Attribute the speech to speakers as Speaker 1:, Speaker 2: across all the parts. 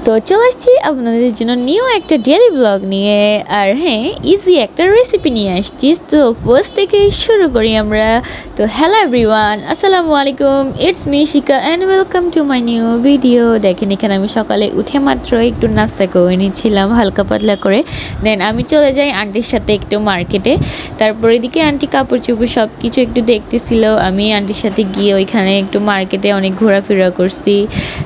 Speaker 1: তো চলে আসছি আপনাদের জন্য নিউ একটা ডেইলি ব্লগ নিয়ে। আর হ্যাঁ, ইজি একটা রেসিপি নিয়ে আসছি। তো ফার্স্ট থেকে শুরু করি আমরা। তো হ্যালো এভরিওয়ান, আসসালামু আলাইকুম, ইটস মি শিকা and welcome to my new video. দেখেন এখানে আমি সকালে উঠে মাত্র একটু নাস্তা করে নিচ্ছিলাম হালকা পাতলা করে। দেন আমি চলে যাই আন্টির সাথে একটু মার্কেটে। তারপর এদিকে আন্টি কাপড় চোপড় সব কিছু একটু দেখতেছিল। আমি আন্টির সাথে গিয়ে ওইখানে একটু মার্কেটে অনেক ঘোরাফেরা করছি।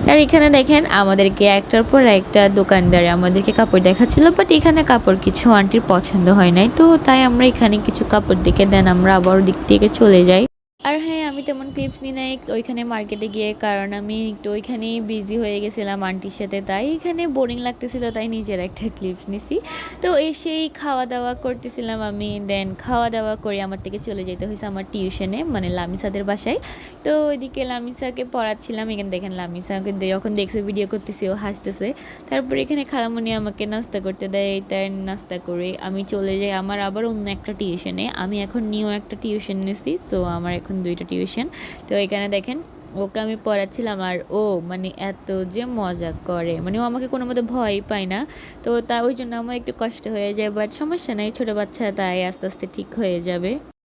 Speaker 1: আর এখানে দেখেন আমাদেরকে একটার পর একটা দোকানদারে আমাদেরকে কাপড় দেখাচ্ছিল, বাট এখানে কাপড় কিছু আন্টির পছন্দ হয় নাই, তো তাই আমরা এখানে কিছু কাপড় দেখে দেন আমরা আবার দিক থেকে চলে যাই। আর হ্যাঁ, আমি তেমন ক্লিপস নিই নাই ওইখানে মার্কেটে গিয়ে, কারণ আমি একটু ওইখানেই বিজি হয়ে গেছিলাম আন্টির সাথে, তাই এখানে বোরিং লাগতেছিল, তাই নিজের একটা ক্লিপস নিছি। তো এসেই খাওয়া দাওয়া করতেছিলাম আমি। দেন খাওয়া দাওয়া করে আমার থেকে চলে যেতে হয়েছে আমার টিউশনে, মানে লামিসাদের বাসায়। তো ওইদিকে লামিসাকে পড়াচ্ছিলাম। এখানে দেখেন লামিসাকে যখন দেখছে ভিডিও করতেছি ও হাসতেছে। তারপর এখানে খালামণি আমাকে নাস্তা করতে দেয়, তাই নাস্তা করে আমি চলে যাই আমার আবার অন্য একটা টিউশনে। আমি এখন নিউ একটা টিউশন নিছি, সো আমার এখন দুইটা টিউশন। তো এখানে দেখেন ওকে আমি পড়াচ্ছিলাম, আর ও মানে এত যে মজা করে, মানে ও আমাকে কোনো মতো ভয় পায় না। তো তা ওই জন্য আমার একটু কষ্ট হয়ে যায়, বাট সমস্যা নাই, ছোটো বাচ্চা, তাই আস্তে আস্তে ঠিক হয়ে যাবে।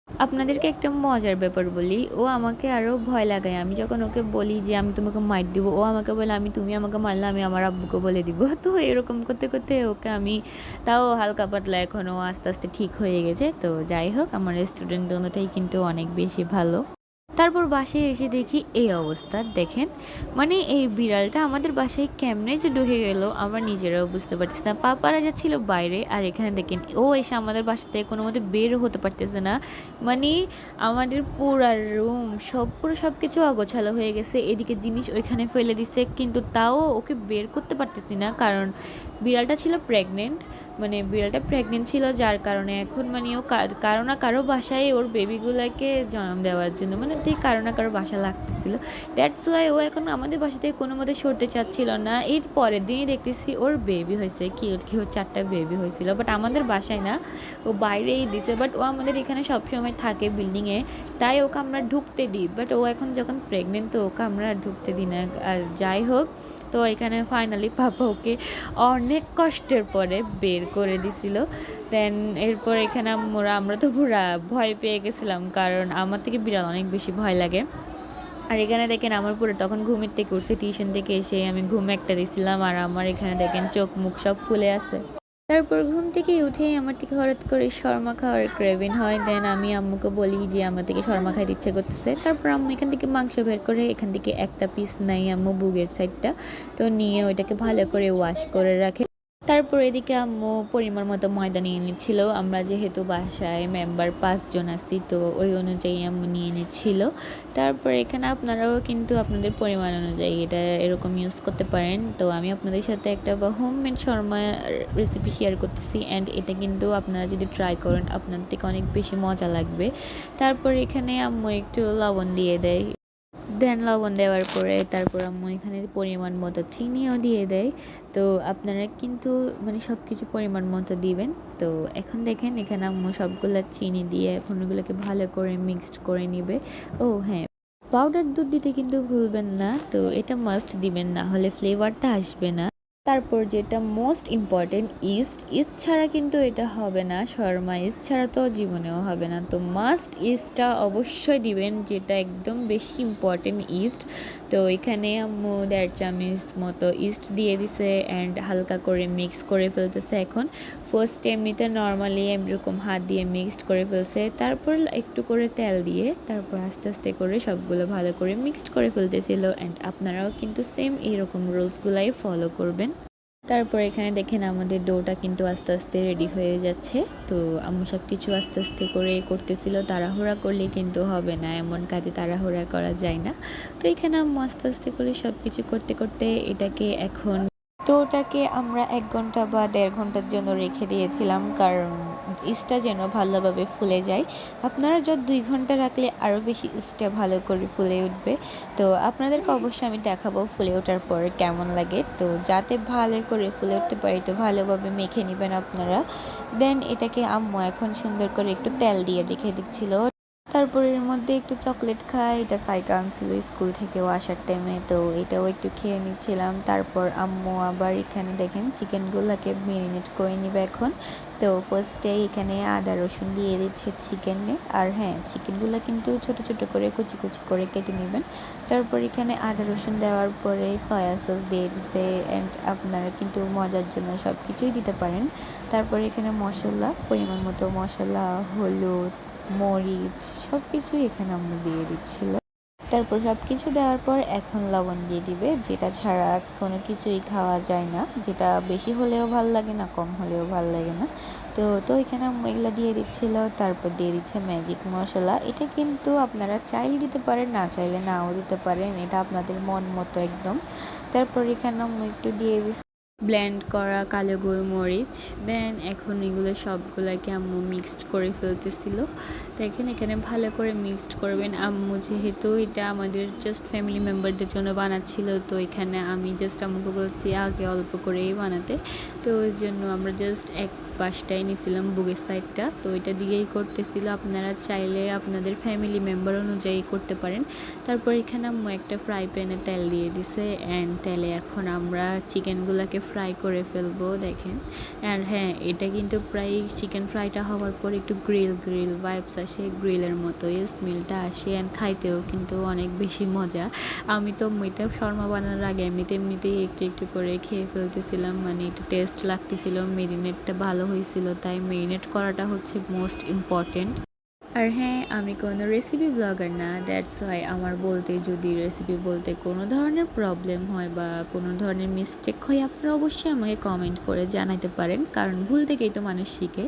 Speaker 1: আপনাদেরকে একটা মজার ব্যাপার বলি, ও আমাকে আরও ভয় লাগায়। আমি যখন ওকে বলি যে আমি তোমাকে মার দিব, ও আমাকে বলে তুমি আমাকে মারলে আমি আমার আব্বুকে বলে দিব। তো এরকম করতে করতে ওকে আমি, তাও হালকা পাতলা এখন ও আস্তে আস্তে ঠিক হয়ে গেছে। তো যাই হোক, আমার স্টুডেন্ট দুটোই কিন্তু অনেক বেশি ভালো। তারপর বাসায় এসে দেখি এই অবস্থা দেখেন, মানে এই বিড়ালটা আমাদের বাসায় কেমনে যে ঢুকে গেল আমরা নিজেরাও বুঝতে পারছি না। পাপারা যাচ্ছিল বাইরে, আর এখানে দেখেন ও এসে আমাদের বাসা থেকে কোনো মতে বের হতে পারতেছে না। মানে আমাদের পুরা রুম পুরো সব কিছু অগোছালো হয়ে গেছে, এদিকে জিনিস ওইখানে ফেলে দিছে, কিন্তু তাও ওকে বের করতে পারতেছি না, কারণ বিড়ালটা ছিল প্রেগনেন্ট। মানে বিড়ালটা প্রেগনেন্ট ছিল, যার কারণে এখন মানে ও কারো না কারো বাসায় ওর বেবিগুলোকে জন্ম দেওয়ার জন্য মানে ঠিক কারো না কারো বাসা লাগতেছিল। দ্যাটস ওয়াই ও এখন আমাদের বাসা থেকে কোনো মতে সরতে চাচ্ছিল না। এর পরের দিনই দেখতেছি ওর বেবি হয়েছে, কিউট কিউট 4টা বেবি হয়েছিল, বাট আমাদের বাসায় না, ও বাইরেই দিছে। বাট ও আমাদের এখানে সবসময় থাকে বিল্ডিংয়ে, তাই ওকে আমরা ঢুকতে দিই, বাট ও এখন যখন প্রেগনেন্ট তো ওকে আমরা ঢুকতে দিই না। আর যাই হোক, তো এখানে ফাইনালি পাপা ওকে অনেক কষ্টের পরে বের করে দিছিল। দেন এরপর এখানে আমরা তো পুরা ভয় পেয়ে গেছিলাম, কারণ আমার থেকে বিড়াল অনেক বেশি ভয় লাগে। আর এখানে দেখেন আমার পুরো তখন ঘুমের থেকে উঠছে, টিউশন থেকে এসে আমি ঘুম একটা দিছিলাম, আর আমার এখানে দেখেন চোখ মুখ সব ফুলে আছে। তারপর ঘুম থেকে উঠেই আমার থেকে হঠাৎ করে শর্মা খাওয়ার ক্রেভিং হয়। দেন আমি আম্মুকে বলি যে আমার থেকে শর্মা খাইতে ইচ্ছে করতেছে। তারপর আম্মু এখান থেকে মাংস বের করে এখান থেকে একটা পিস নাই আম্মু বুকের সাইডটা, তো নিয়ে ওইটাকে ভালো করে ওয়াশ করে রাখে। তারপর এদিকে আম্মু পরিমাণ মতো ময়দা নিয়ে নিচ্ছিল। আমরা যেহেতু বাসায় মেম্বার 5 জন আছি, তো ওই অনুযায়ী আম্মু নিয়ে নিচ্ছিল। তারপর এখানে আপনারাও কিন্তু আপনাদের পরিমাণ অনুযায়ী এটা এরকম ইউজ করতে পারেন। তো আমি আপনাদের সাথে একটা হোমমেড শর্মা রেসিপি শেয়ার করতেছি, অ্যান্ড এটা কিন্তু আপনারা যদি ট্রাই করেন আপনার থেকে অনেক বেশি মজা লাগবে। তারপর এখানে আম্মু একটু লবণ দিয়ে দেয়। দেন লবণ দেওয়ার পরে তারপর আম্মু এখানে পরিমাণ মতো চিনিও দিয়ে দেয়। তো আপনারা কিন্তু মানে সব কিছু পরিমাণ মতো দিবেন। তো এখন দেখেন এখানে আম্মু সবগুলো চিনি দিয়ে এখন ওগুলোকে ভালো করে মিক্সড করে নিবে। ও হ্যাঁ, পাউডার দুধ দিতে কিন্তু ভুলবেন না, তো এটা মাস্ট দিবেন, না হলে ফ্লেভারটা আসবে না। তারপর যেটা মোস্ট ইম্পর্টেন্ট, ইস্ট ইস্ট ছাড়া কিন্তু এটা হবে না শর্মা, ইস্ট ছাড়া তো জীবনেও হবে না। তো মাস্ট ইস্টটা অবশ্যই দিবেন, যেটা একদম বেশি ইম্পর্টেন্ট ইস্ট। তো এখানে আম্মু 1.5 চামচ মতো ইস্ট দিয়ে দিছে, অ্যান্ড হালকা করে মিক্স করে ফেলতেছে। এখন ফার্স্ট এমনিতে নর্মালি এরকম হাত দিয়ে মিক্সড করে ফেলছে, তারপর একটু করে তেল দিয়ে তারপর আস্তে আস্তে করে সবগুলো ভালো করে মিক্সড করে ফেলতেছিল। অ্যান্ড আপনারাও কিন্তু সেম এইরকম রুলসগুলাই ফলো করবেন। তারপর এখানে দেখেন আমাদের ডোটা কিন্তু আস্তে আস্তে রেডি হয়ে যাচ্ছে। তো আম্মু সব কিছু আস্তে আস্তে করে করতেছিল, তাড়াহুড়া করলে কিন্তু হবে না, এমন কাজে তাড়াহুড়া করা যায় না। তো এখানে আম্মু আস্তে আস্তে করে সব কিছু করতে করতে এটাকে এখন, তো ওটাকে আমরা 1 ঘন্টা বা 1.5 ঘন্টার জন্য রেখে দিয়েছিলাম, কারণ ইস্টটা যেন ভালোভাবে ফুলে যায়। আপনারা যত 2 ঘন্টা রাখলে আরও বেশি ইস্টটা ভালো করে ফুলে উঠবে। তো আপনাদেরকে অবশ্যই আমি দেখাবো ফুলে ওঠার পর কেমন লাগে। তো যাতে ভালো করে ফুলে উঠতে পারি তো ভালোভাবে মেখে নেবেন আপনারা। দেন এটাকে আম্মু এখন সুন্দর করে একটু তেল দিয়ে রেখে দিচ্ছিল। তারপর এর মধ্যে একটু চকলেট খাই, এটা সাইকা আনছিল স্কুল থেকেও আসার টাইমে, তো এটাও একটু খেয়ে নিচ্ছিলাম। তারপর আম্মু আবার এখানে দেখেন চিকেনগুলোকে মেরিনেট করে নিবে এখন। তো ফার্স্টে এখানে আদা রসুন দিয়ে দিচ্ছে চিকেনে, আর হ্যাঁ চিকেনগুলো কিন্তু ছোট ছোট করে কুচি কুচি করে কেটে নেবেন। তারপর এখানে আদা রসুন দেওয়ার পরে সয়া সস দিয়ে দিছে, অ্যান্ড আপনারা কিন্তু মজার জন্য সব কিছুই দিতে পারেন। তারপর এখানে মশলা, পরিমাণ মতো মশলা, হলুদ, মরিচ সব কিছুই এখানে আম্মু দিয়ে দিচ্ছিল। তারপর সব কিছু দেওয়ার পর এখন লবণ দিয়ে দিবে, যেটা ছাড়া কোনো কিছুই খাওয়া যায় না, যেটা বেশি হলেও ভাল লাগে না, কম হলেও ভাল লাগে না। তো এখানে আম্মু এগুলো দিয়ে দিচ্ছিল। তারপর দিয়ে দিচ্ছে ম্যাজিক মশলা, এটা কিন্তু আপনারা চাইলে দিতে পারেন, না চাইলে নাও দিতে পারেন, এটা আপনাদের মন মতো একদম। তারপর এখানে আম্মু একটু দিয়ে দিচ্ছে ব্লেন্ড করা কালো গোলমরিচ। দেন এখন এগুলো সবগুলোকে আম্মু মিক্সড করে ফেলতেছিল। দেখেন এখানে ভালো করে মিক্সড করবেন। আম্মু যেহেতু এটা আমাদের জাস্ট ফ্যামিলি মেম্বারদের জন্য বানাচ্ছিল, তো এখানে আমি জাস্ট আম্মুকে বলছি আগে অল্প করেই বানাতে, তো ওই জন্য আমরা জাস্ট এক পাশটাই নিয়েছিলাম, বুকের সাইডটা, তো এটা দিয়েই করতেছিল। আপনারা চাইলে আপনাদের ফ্যামিলি মেম্বার অনুযায়ী করতে পারেন। তারপর এখানে আম্মু একটা ফ্রাই প্যানে তেল দিয়ে দিছে, অ্যান্ড তেলে এখন আমরা চিকেনগুলোকে ফ্রাই করে ফেলবো দেখেন। আর হ্যাঁ এটা কিন্তু প্রায় চিকেন ফ্রাইটা হওয়ার পর একটু গ্রিল গ্রিল ভাইবস আসে, গ্রিলের মতোই স্মেলটা আসে, অ্যান্ড খাইতেও কিন্তু অনেক বেশি মজা। আমি তো এটা শর্মা বানানোর আগে এমনিতেই একটু একটু করে খেয়ে ফেলতেছিলাম, মানে এটা টেস্ট লাগতেছিল, মেরিনেটটা ভালো হয়েছিল, তাই মেরিনেট করাটা হচ্ছে মোস্ট ইম্পর্টেন্ট। আর হ্যাঁ আমি কোনো রেসিপি ব্লগার না, দ্যাটস ওয়াই আমার বলতে যদি রেসিপি বলতে কোনো ধরনের প্রবলেম হয় বা কোনো ধরনের মিস্টেক হয়, আপনারা অবশ্যই আমাকে কমেন্ট করে জানাতে পারেন, কারণ ভুল থেকেই তো মানুষ শিখে।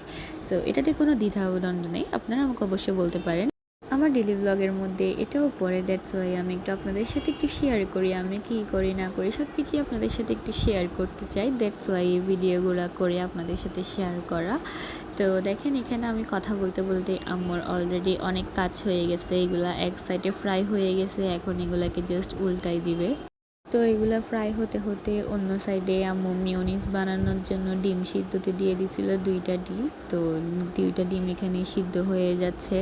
Speaker 1: সো এটাতে কোনো দ্বিধাদ্বন্দ্ব নেই, আপনারা আমাকে অবশ্যই বলতে পারেন। আমার ডেলি ব্লগের মধ্যে এটাও পড়ে, দ্যাটস ওয়াই আমি একটু আপনাদের সাথে একটু শেয়ার করি, আমি কী করি না করি সব কিছুই আপনাদের সাথে একটু শেয়ার করতে চাই, দ্যাটস ওয়াই এই ভিডিওগুলো করে আপনাদের সাথে শেয়ার করা। তো দেখেন এখানে আমি কথা বলতে বলতে আম্মুর অলরেডি অনেক কাজ হয়ে গেছে, এগুলা এক সাইডে ফ্রাই হয়ে গেছে, এখন এগুলাকে জাস্ট উল্টাই দিবে। তো এগুলো ফ্রাই হতে হতে অন্য সাইডে আম্মু মিওনিজ বানানোর জন্য ডিম সিদ্ধতে দিয়ে দিছিল 2টা ডিম। তো 2টা ডিম এখানে সিদ্ধ হয়ে যাচ্ছে।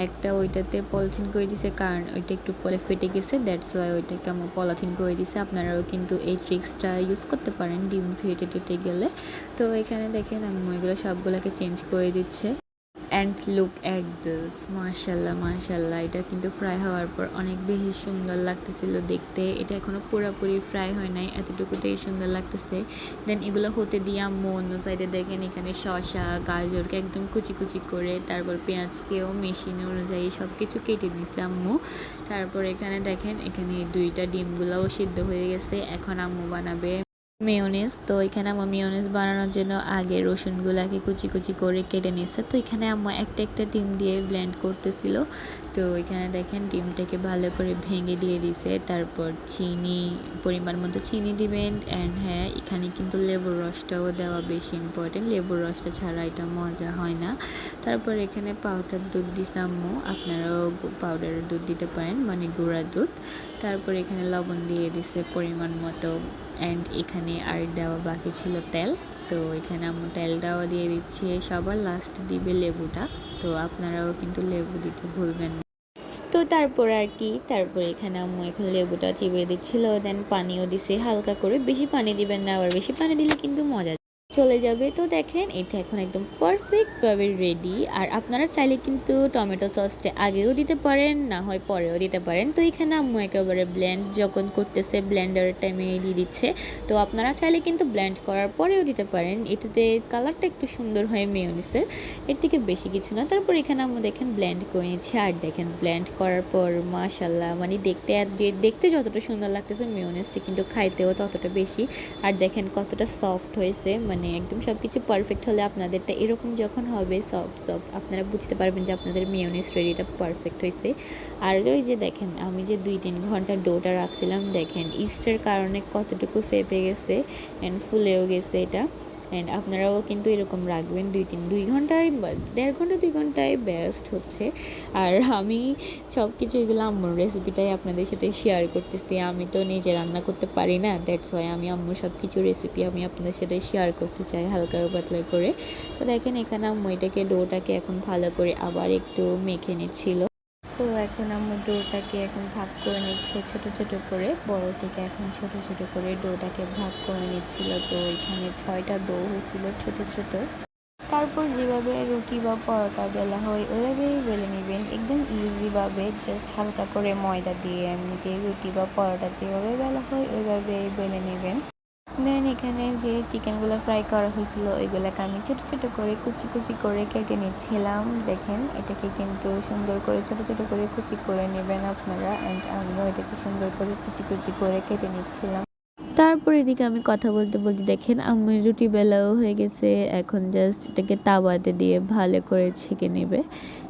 Speaker 1: একটা ওইটাতে পলিথিন করে দিছে, কারণ ওইটা একটু পরে ফেটে গেছে, দ্যাটস ওয়াই ওইটাকে আম্মু পলিথিন করে দিছে। আপনারাও কিন্তু এই ট্রিক্সটা ইউজ করতে পারেন ডিম ফেটে টেটে গেলে। তো এখানে দেখেন আম্মু এগুলো সবগুলোকে চেঞ্জ করে দিচ্ছে। অ্যান্ড লুক অ্যাট দিস, মাশাল্লাহ মাশাল্লাহ, এটা কিন্তু ফ্রাই হওয়ার পর অনেক বেশি সুন্দর লাগতেছিল দেখতে। এটা এখনও পুরোপুরি ফ্রাই হয় নাই, এতটুকুতেই সুন্দর লাগতেছে। দেন এগুলো হতে দিয়ে আম্মু অন্য সাইডে দেখেন এখানে শসা গাজরকে একদম কুচি কুচি করে, তারপর পেঁয়াজকেও মেশিন অনুযায়ী সব কিছু কেটে দিছে আম্মু। তারপর এখানে দেখেন এখানে 2টা ডিমগুলোও সিদ্ধ হয়ে গেছে, এখন আম্মু বানাবে মেয়োনিজ। তো এখানে আম্মু মেয়োনিজ বানানোর জন্য আগে রসুনগুলাকে কুচি কুচি করে কেটে নিয়েছে। তো এখানে আম্মু একটা একটা ডিম দিয়ে ব্লেন্ড করতেছিল। তো এখানে দেখেন ডিমটাকে ভালো করে ভেঙে দিয়ে দিছে, তারপর চিনি পরিমাণ মতো চিনি দিবেন। অ্যান্ড হ্যাঁ এখানে কিন্তু লেবুর রসটাও দেওয়া বেশি ইম্পর্টেন্ট, লেবুর রসটা ছাড়া এটা মজা হয় না। তারপর এখানে পাউডার দুধ দিছে আম্মু, আপনারাও পাউডারের দুধ দিতে পারেন, মানে গুঁড়া দুধ। তারপর এখানে লবণ দিয়ে দিছে পরিমাণ মতো, অ্যান্ড এখানে আর দেওয়া বাকি ছিল তেল। তো এখানে আম্মু তেলটাও দিয়ে দিচ্ছে, সবার লাস্টে দিবে লেবুটা, তো আপনারাও কিন্তু লেবু দিতে ভুলবেন না। তো তারপর আর কি, তারপর এখানে আম্মু এখন লেবুটা চিবিয়ে দিচ্ছিল, দেন পানিও দিছে হালকা করে, বেশি পানি দিবেন না, আবার বেশি পানি দিলে কিন্তু মজা চলে যাবে। তো দেখেন এটা এখন একদম পারফেক্টভাবে রেডি। আর আপনারা চাইলে কিন্তু টমেটো সসটা আগেও দিতে পারেন, না হয় পরেও দিতে পারেন। তো এখানে আম্মু একেবারে ব্লেন্ড যখন করতেছে ব্লেন্ডারের টাইমে দিয়ে দিচ্ছে। তো আপনারা চাইলে কিন্তু ব্লেন্ড করার পরেও দিতে পারেন, এটাতে কালারটা একটু সুন্দর হয় মেয়োনিজের, এর থেকে বেশি কিছু না। তারপর এখানে আম্মু দেখেন ব্লেন্ড করে নিচ্ছে, আর দেখেন ব্লেন্ড করার পর মাশাল্লাহ, মানে দেখতে যতটা সুন্দর লাগতেছে মেয়োনিজটা কিন্তু খাইতেও ততটা বেশি। আর দেখেন কতটা সফট হয়েছে, মানে একদম সব কিছু পারফেক্ট হলে আপনাদেরটা এরকম যখন হবে সফট সফট, আপনারা বুঝতে পারবেন যে আপনাদের মেয়োনিজ রেডিটা পারফেক্ট হয়েছে। আর ওই যে দেখেন আমি যে 2-3 ঘন্টা ডোটা রাখছিলাম, দেখেন ইস্টের কারণে কতটুকু ফেপে গেছে, অ্যান্ড ফুলেও গেছে এটা। অ্যান্ড আপনারাও কিন্তু এরকম রাখবেন 2 ঘন্টায়, 1.5 ঘন্টা 2 ঘন্টায় বেস্ট হচ্ছে। আর আমি সব কিছু এগুলো আম্মুর রেসিপিটাই আপনাদের সাথে শেয়ার করতেছি, আমি তো নিজে রান্না করতে পারি না, দ্যাটস ওয়াই আমি আম্মুর সব কিছু রেসিপি আমি আপনাদের সাথে শেয়ার করতে চাই হালকা পাতলা করে। তো দেখেন এখানে আম্মু এটাকে ডোটাকে এখন ভালো করে আবার একটু মেখে নিচ্ছিল। তো এখন আম্মু ডোটাকে এখন ভাগ করে নিচ্ছে ছোট ছোট করে, বড় থেকে এখন ছোট ছোট করে ডোটাকে ভাগ করে নিচ্ছিল। তো এখানে 6টা ডো হয়েছিল ছোট ছোট। তারপর যেভাবে রুটি বা পরোটা বেলা হয় ওইভাবেই বেলে নেবেন, একদম ইজিভাবে, জাস্ট হালকা করে ময়দা দিয়ে এমনিতে রুটি বা পরোটা যেভাবে বেলা হয় ওইভাবেই বেলে নেবেন। দেন এখানে যে চিকেনগুলো ফ্রাই করা হয়েছিল ওইগুলোকে আমি ছোটো ছোটো করে কুচি কুচি করে কেটে নিচ্ছিলাম। দেখেন এটাকে কিন্তু সুন্দর করে ছোটো ছোটো করে কুচি করে নেবেন আপনারা, অ্যান্ড আমিও এটাকে সুন্দর করে কুচি কুচি করে কেটে নিচ্ছিলাম। তারপর এদিকে আমি কথা বলতে বলতে দেখেন আমার রুটি বেলাও হয়ে গেছে, এখন জাস্ট এটাকে তাওয়াতে দিয়ে ভালো করে ছেঁকে নেবে।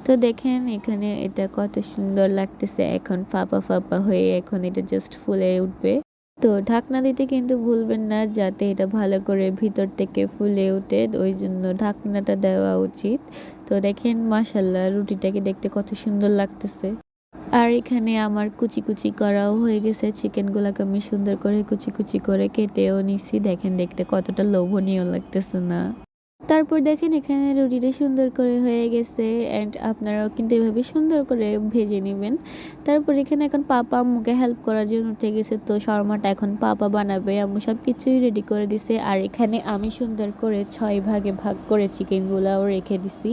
Speaker 1: তো দেখেন এখানে এটা কত সুন্দর লাগতেছে, এখন ফাঁপা ফাঁপা হয়ে এখন এটা জাস্ট ফুলে উঠবে। তো ঢাকনা দিতে কিন্তু ভুলবেন না, যাতে এটা ভালো করে ভিতর থেকে ফুলে ওঠে, ওই জন্য ঢাকনাটা দেওয়া উচিত। তো দেখেন মাশাল্লাহ রুটিটাকে দেখতে কত সুন্দর লাগতেছে। আর এখানে আমার কুচি কুচি করাও হয়ে গেছে, চিকেনগুলোকে আমি সুন্দর করে কুচি কুচি করে কেটেও নিছি। দেখেন দেখতে কতটা লোভনীয় লাগতেছে না? তারপর দেখেন এখানে রুটিটা সুন্দর করে হয়ে গেছে, অ্যান্ড আপনারাও কিন্তু এভাবে সুন্দর করে ভেজে নেবেন। তারপর এখানে এখন পাপা আম্মুকে হেল্প করার জন্য উঠে গেছে, তো শর্মাটা এখন পাপা বানাবে, আম্মু সব কিছুই রেডি করে দিছে। আর এখানে আমি সুন্দর করে 6 ভাগে ভাগ করে চিকেনগুলাও রেখে দিছি।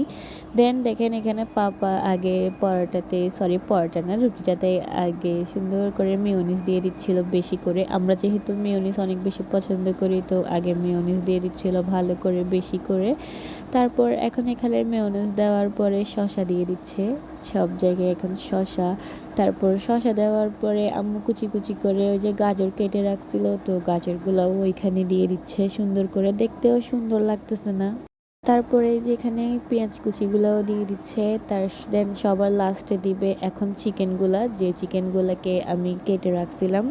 Speaker 1: দেন দেখেন এখানে পাপা আগে পরোটা না, রুটিটাতে আগে সুন্দর করে মেয়োনিজ দিয়ে দিচ্ছিল বেশি করে। আমরা যেহেতু মেয়োনিজ অনেক বেশি পছন্দ করি, তো আগে মেয়োনিজ দিয়ে দিচ্ছিল ভালো করে বেশি করে। তারপর এখন এখানে মেয়োনিজ দেওয়ার পরে শসা দিয়ে দিচ্ছে সব জায়গায়, এখন শসা। তারপর শসা দেওয়ার পরে আম্মু কুচি কুচি করে ওই যে গাজর কেটে রাখছিল, তো গাজরগুলোও ওইখানে দিয়ে দিচ্ছে সুন্দর করে, দেখতেও সুন্দর লাগতেছে না? তারপরে যে এখানে পেঁয়াজ কুচিগুলোও দিয়ে দিচ্ছে, দেন সবার লাস্টে দিবে এখন চিকেনগুলাকে আমি কেটে রাখছিলাম,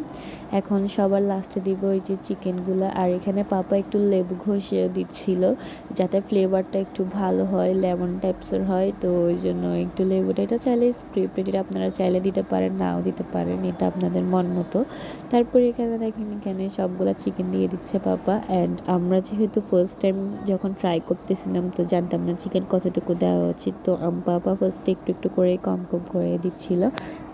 Speaker 1: এখন সবার লাস্টে দিব ওই যে চিকেনগুলা। আর এখানে পাপা একটু লেবু ঘষেও দিচ্ছিল, যাতে ফ্লেভারটা একটু ভালো হয়, লেমন টাইপসের হয়, তো ওই জন্য একটু লেবুটা, এটা চাইলে স্ক্রিপ্টেড, এটা আপনারা চাইলে দিতে পারেন, নাও দিতে পারেন, এটা আপনাদের মন মতো। তারপরে এখানে দেখেন এখানে সবগুলা চিকেন দিয়ে দিচ্ছে পাপা, অ্যান্ড আমরা যেহেতু ফার্স্ট টাইম যখন ট্রাই করতেছিলাম তো জানতাম না চিকেন কতটুকু দেওয়া উচিত, তো পাপা ফার্স্টে একটু একটু করে কম কম করে দিচ্ছিল,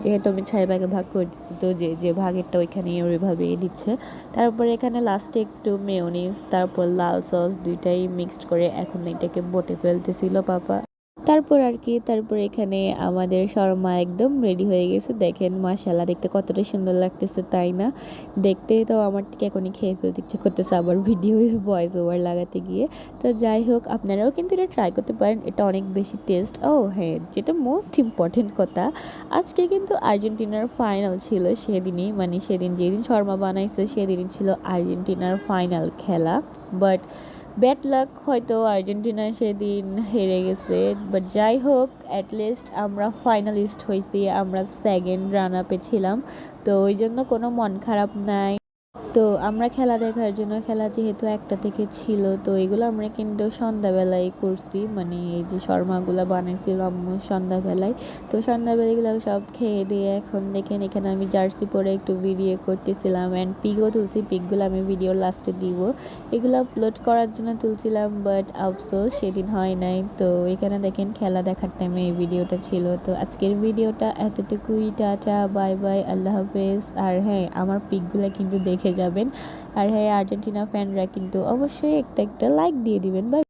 Speaker 1: যেহেতু আমি 6 ভাগে ভাগ করে দিচ্ছি, তো যে যে ভাগেরটা ওইখানে ওইভাবে দিচ্ছে। তারপরে এখানে লাস্টে একটু মেয়োনিজ তারপর লাল সস দুইটাই মিক্সড করে এখন এটাকে বটে ফেলতেছিল পাপা। তারপর এখানে আমাদের শর্মা একদম রেডি হয়ে গেছে। দেখেন মাশাআল্লাহ দেখতে কতটা সুন্দর লাগতেছে, তাই না? দেখতে তো আমার ঠিক এখনই খেয়ে ফেলতে ইচ্ছে করতেছে, আবার ভিডিও ভয়েস ওভার লাগাতে গিয়ে। তো যাই হোক আপনারাও কিন্তু এটা ট্রাই করতে পারেন, এটা অনেক বেশি টেস্ট। ও হ্যাঁ, যেটা মোস্ট ইম্পর্টেন্ট কথা, আজকে কিন্তু আর্জেন্টিনার ফাইনাল ছিল সেদিনই, মানে সেদিন যেদিন শর্মা বানাইছে সেদিনই ছিল আর্জেন্টিনার ফাইনাল খেলা। বাট ব্যাড লাক, হয়তো আর্জেন্টিনা সেদিন হেরে গেছে, বাট যাই হোক অ্যাটলিস্ট আমরা ফাইনালিস্ট হয়েছি, আমরা সেকেন্ড রান আপে ছিলাম, তো ওই জন্য কোনো মন খারাপ নাই। তো আমরা খেলা দেখার জন্য, খেলা যেহেতু 1টা থেকে ছিল, তো এগুলো আমরা কিন্তু সন্ধ্যাবেলায় করছি, মানে এই যে শর্মাগুলো বানাইছিল আম্মু সন্ধ্যাবেলায়। তো সন্ধ্যাবেলাগুলো সব খেয়ে দিয়ে এখন দেখেন এখানে আমি জার্সি পরে একটু ভিডিও করতেছিলাম, অ্যান্ড পিকও তুলছি, পিকগুলো আমি ভিডিওর লাস্টে দিব। এগুলো আপলোড করার জন্য তুলছিলাম, বাট আফসোস সেদিন হয় নাই। তো এখানে দেখেন খেলা দেখার টাইমে এই ভিডিওটা ছিল। তো আজকের ভিডিওটা এতটুকুই, টাটা বাই বাই, আল্লাহ হাফেজ। আর হ্যাঁ, আমার পিকগুলো কিন্তু দেখে যাবেন, আর হ্যাঁ আর্জেন্টিনা ফ্যানরা কিন্তু অবশ্যই একটা একটা লাইক দিয়ে দিবেন। বাই।